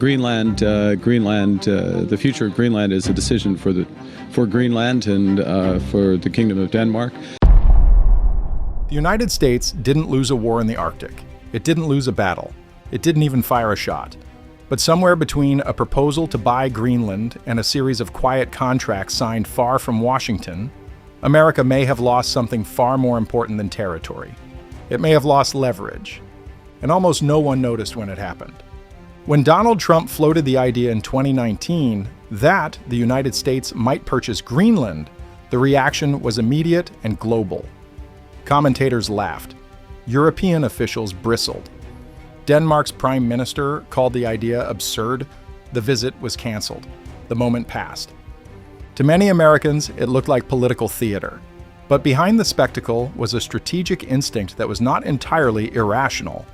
The future of Greenland is a decision for Greenland and for the Kingdom of Denmark. The United States didn't lose a war in the Arctic. It didn't lose a battle. It didn't even fire a shot. But somewhere between a proposal to buy Greenland and a series of quiet contracts signed far from Washington, America may have lost something far more important than territory. It may have lost leverage. And almost no one noticed when it happened. When Donald Trump floated the idea in 2019 that the United States might purchase Greenland, the reaction was immediate and global. Commentators laughed. European officials bristled. Denmark's prime minister called the idea absurd. The visit was canceled. The moment passed. To many Americans, it looked like political theater. But behind the spectacle was a strategic instinct that was not entirely irrational.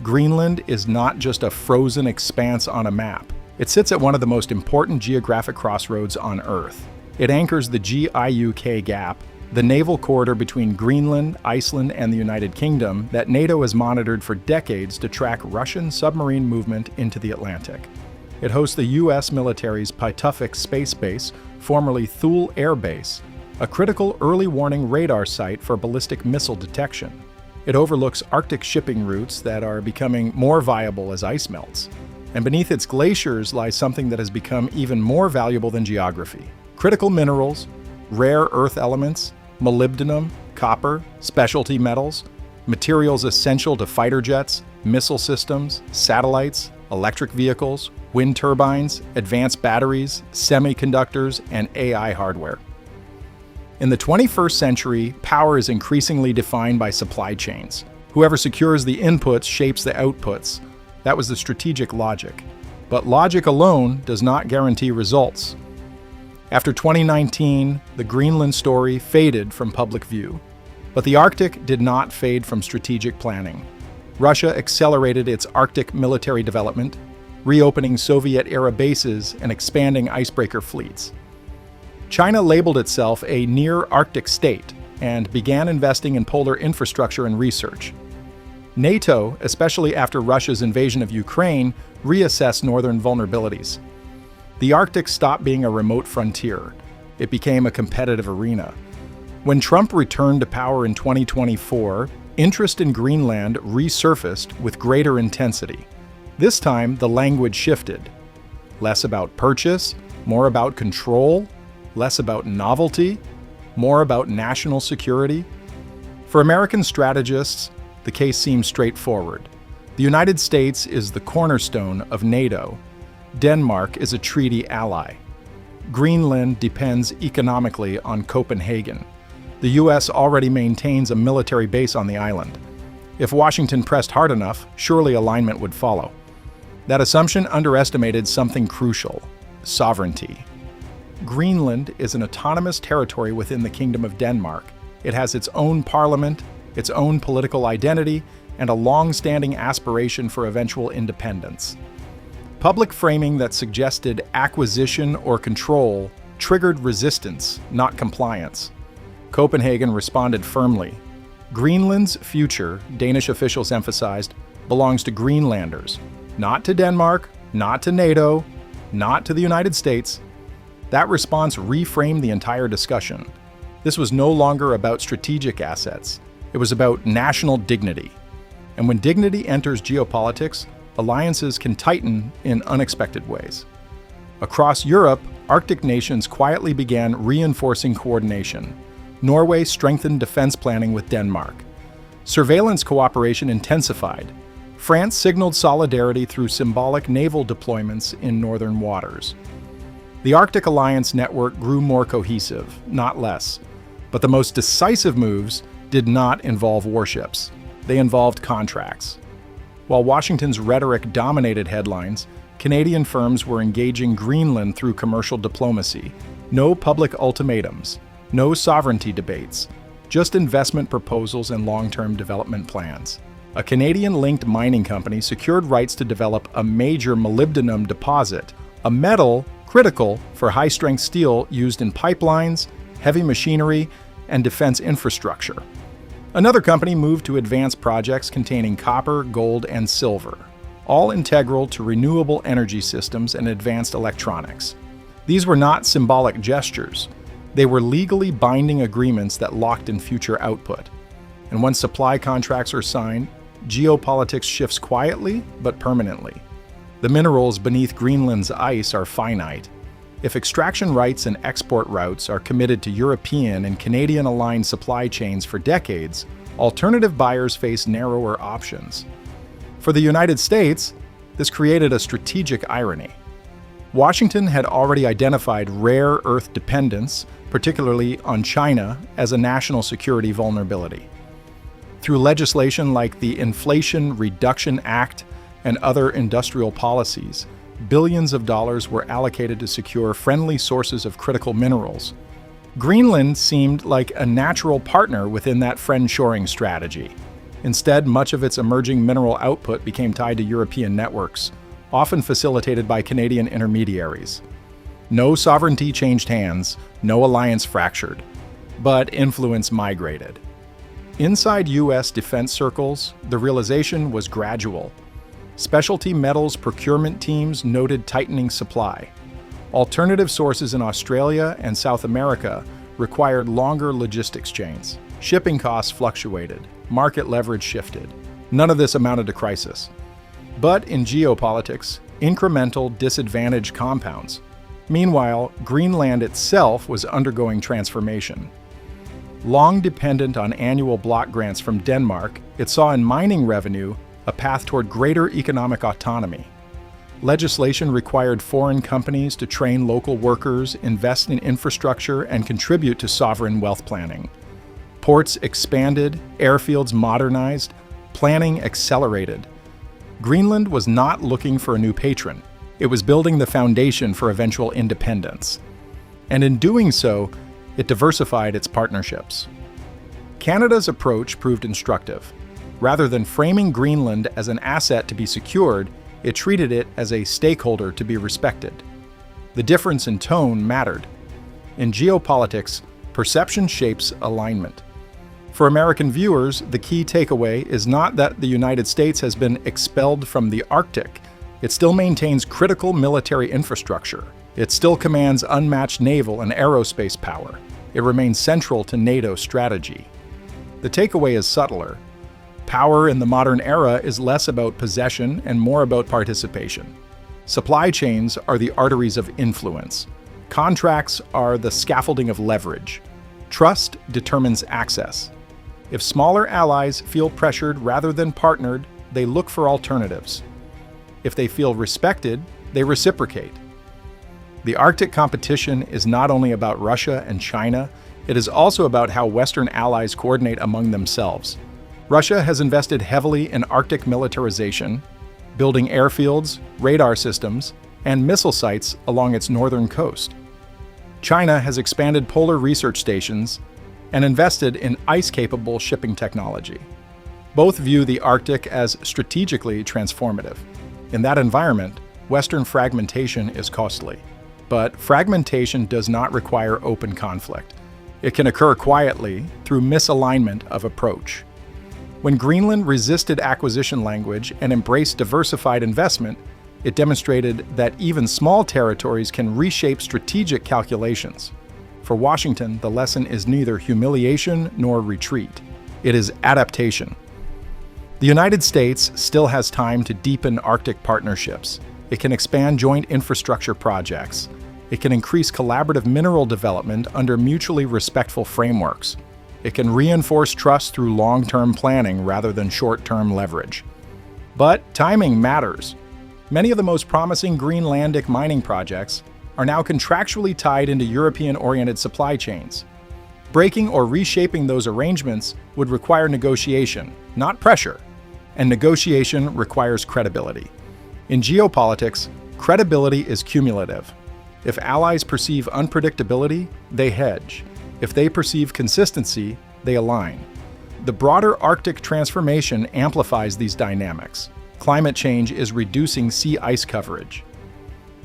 Greenland is not just a frozen expanse on a map. It sits at one of the most important geographic crossroads on Earth. It anchors the GIUK gap, the naval corridor between Greenland, Iceland, and the United Kingdom that NATO has monitored for decades to track Russian submarine movement into the Atlantic. It hosts the U.S. military's Pituffik Space Base, formerly Thule Air Base, a critical early warning radar site for ballistic missile detection. It overlooks Arctic shipping routes that are becoming more viable as ice melts. And beneath its glaciers lies something that has become even more valuable than geography. Critical minerals, rare earth elements, molybdenum, copper, specialty metals, materials essential to fighter jets, missile systems, satellites, electric vehicles, wind turbines, advanced batteries, semiconductors, and AI hardware. In the 21st century, power is increasingly defined by supply chains. Whoever secures the inputs shapes the outputs. That was the strategic logic. But logic alone does not guarantee results. After 2019, the Greenland story faded from public view. But the Arctic did not fade from strategic planning. Russia accelerated its Arctic military development, reopening Soviet-era bases and expanding icebreaker fleets. China labeled itself a near-Arctic state and began investing in polar infrastructure and research. NATO, especially after Russia's invasion of Ukraine, reassessed northern vulnerabilities. The Arctic stopped being a remote frontier. It became a competitive arena. When Trump returned to power in 2024, interest in Greenland resurfaced with greater intensity. This time, the language shifted. Less about purchase, more about control, less about novelty, more about national security. For American strategists, the case seems straightforward. The United States is the cornerstone of NATO. Denmark is a treaty ally. Greenland depends economically on Copenhagen. The U.S. already maintains a military base on the island. If Washington pressed hard enough, surely alignment would follow. That assumption underestimated something crucial: sovereignty. Greenland is an autonomous territory within the Kingdom of Denmark. It has its own parliament, its own political identity, and a long-standing aspiration for eventual independence. Public framing that suggested acquisition or control triggered resistance, not compliance. Copenhagen responded firmly. Greenland's future, Danish officials emphasized, belongs to Greenlanders, not to Denmark, not to NATO, not to the United States. That response reframed the entire discussion. This was no longer about strategic assets. It was about national dignity. And when dignity enters geopolitics, alliances can tighten in unexpected ways. Across Europe, Arctic nations quietly began reinforcing coordination. Norway strengthened defense planning with Denmark. Surveillance cooperation intensified. France signaled solidarity through symbolic naval deployments in northern waters. The Arctic Alliance network grew more cohesive, not less. But the most decisive moves did not involve warships. They involved contracts. While Washington's rhetoric dominated headlines, Canadian firms were engaging Greenland through commercial diplomacy. No public ultimatums, no sovereignty debates, just investment proposals and long-term development plans. A Canadian-linked mining company secured rights to develop a major molybdenum deposit, a metal critical for high-strength steel used in pipelines, heavy machinery, and defense infrastructure. Another company moved to advance projects containing copper, gold, and silver. all integral to renewable energy systems and advanced electronics. These were not symbolic gestures. They were legally binding agreements that locked in future output. And once supply contracts are signed, geopolitics shifts quietly but permanently. The minerals beneath Greenland's ice are finite. If extraction rights and export routes are committed to European and Canadian-aligned supply chains for decades, alternative buyers face narrower options. For the United States, this created a strategic irony. Washington had already identified rare earth dependence, particularly on China, as a national security vulnerability. Through legislation like the Inflation Reduction Act and other industrial policies, billions of dollars were allocated to secure friendly sources of critical minerals. Greenland seemed like a natural partner within that friend-shoring strategy. Instead, much of its emerging mineral output became tied to European networks, often facilitated by Canadian intermediaries. No sovereignty changed hands, no alliance fractured, but influence migrated. Inside U.S. defense circles, the realization was gradual. Specialty metals procurement teams noted tightening supply. Alternative sources in Australia and South America required longer logistics chains. Shipping costs fluctuated. Market leverage shifted. None of this amounted to crisis. But in geopolitics, incremental disadvantage compounds. Meanwhile, Greenland itself was undergoing transformation. Long dependent on annual block grants from Denmark, it saw in mining revenue a path toward greater economic autonomy. Legislation required foreign companies to train local workers, invest in infrastructure, and contribute to sovereign wealth planning. Ports expanded, airfields modernized, planning accelerated. Greenland was not looking for a new patron. It was building the foundation for eventual independence. And in doing so, it diversified its partnerships. Canada's approach proved instructive. Rather than framing Greenland as an asset to be secured, it treated it as a stakeholder to be respected. The difference in tone mattered. In geopolitics, perception shapes alignment. For American viewers, the key takeaway is not that the United States has been expelled from the Arctic. It still maintains critical military infrastructure. It still commands unmatched naval and aerospace power. It remains central to NATO's strategy. The takeaway is subtler. Power in the modern era is less about possession and more about participation. Supply chains are the arteries of influence. Contracts are the scaffolding of leverage. Trust determines access. If smaller allies feel pressured rather than partnered, they look for alternatives. If they feel respected, they reciprocate. The Arctic competition is not only about Russia and China, it is also about how Western allies coordinate among themselves. Russia has invested heavily in Arctic militarization, building airfields, radar systems, and missile sites along its northern coast. China has expanded polar research stations and invested in ice-capable shipping technology. Both view the Arctic as strategically transformative. In that environment, Western fragmentation is costly. But fragmentation does not require open conflict. It can occur quietly through misalignment of approach. When Greenland resisted acquisition language and embraced diversified investment, it demonstrated that even small territories can reshape strategic calculations. For Washington, the lesson is neither humiliation nor retreat. It is adaptation. The United States still has time to deepen Arctic partnerships. It can expand joint infrastructure projects. It can increase collaborative mineral development under mutually respectful frameworks. It can reinforce trust through long-term planning rather than short-term leverage. But timing matters. Many of the most promising Greenlandic mining projects are now contractually tied into European-oriented supply chains. Breaking or reshaping those arrangements would require negotiation, not pressure, and negotiation requires credibility. In geopolitics, credibility is cumulative. If allies perceive unpredictability, they hedge. If they perceive consistency, they align. The broader Arctic transformation amplifies these dynamics. Climate change is reducing sea ice coverage.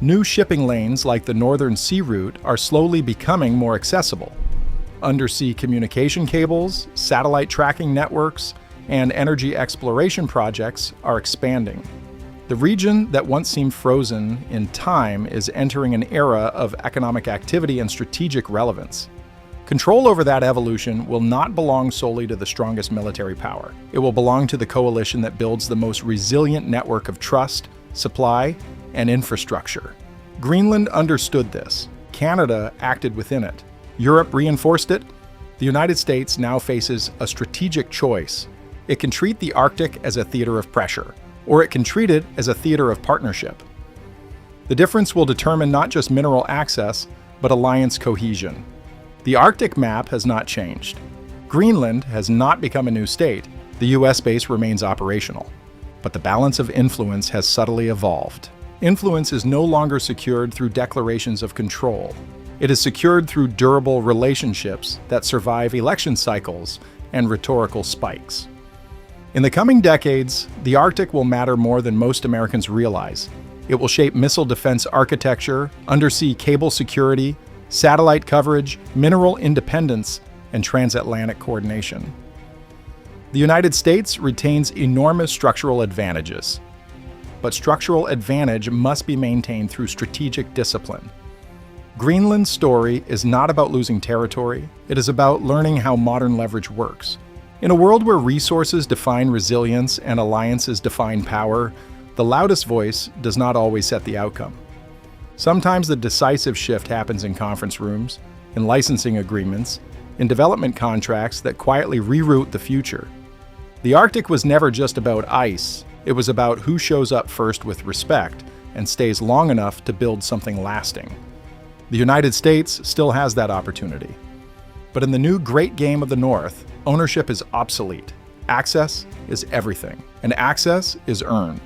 New shipping lanes like the Northern Sea Route are slowly becoming more accessible. Undersea communication cables, satellite tracking networks, and energy exploration projects are expanding. The region that once seemed frozen in time is entering an era of economic activity and strategic relevance. Control over that evolution will not belong solely to the strongest military power. It will belong to the coalition that builds the most resilient network of trust, supply, and infrastructure. Greenland understood this. Canada acted within it. Europe reinforced it. The United States now faces a strategic choice. It can treat the Arctic as a theater of pressure, or it can treat it as a theater of partnership. The difference will determine not just mineral access, but alliance cohesion. The Arctic map has not changed. Greenland has not become a new state. The US base remains operational. But the balance of influence has subtly evolved. Influence is no longer secured through declarations of control. It is secured through durable relationships that survive election cycles and rhetorical spikes. In the coming decades, the Arctic will matter more than most Americans realize. It will shape missile defense architecture, undersea cable security, satellite coverage, mineral independence, and transatlantic coordination. The United States retains enormous structural advantages, but structural advantage must be maintained through strategic discipline. Greenland's story is not about losing territory, it is about learning how modern leverage works. In a world where resources define resilience and alliances define power, the loudest voice does not always set the outcome. Sometimes the decisive shift happens in conference rooms, in licensing agreements, in development contracts that quietly reroute the future. The Arctic was never just about ice, it was about who shows up first with respect and stays long enough to build something lasting. The United States still has that opportunity. But in the new Great Game of the North, ownership is obsolete. Access is everything, and access is earned.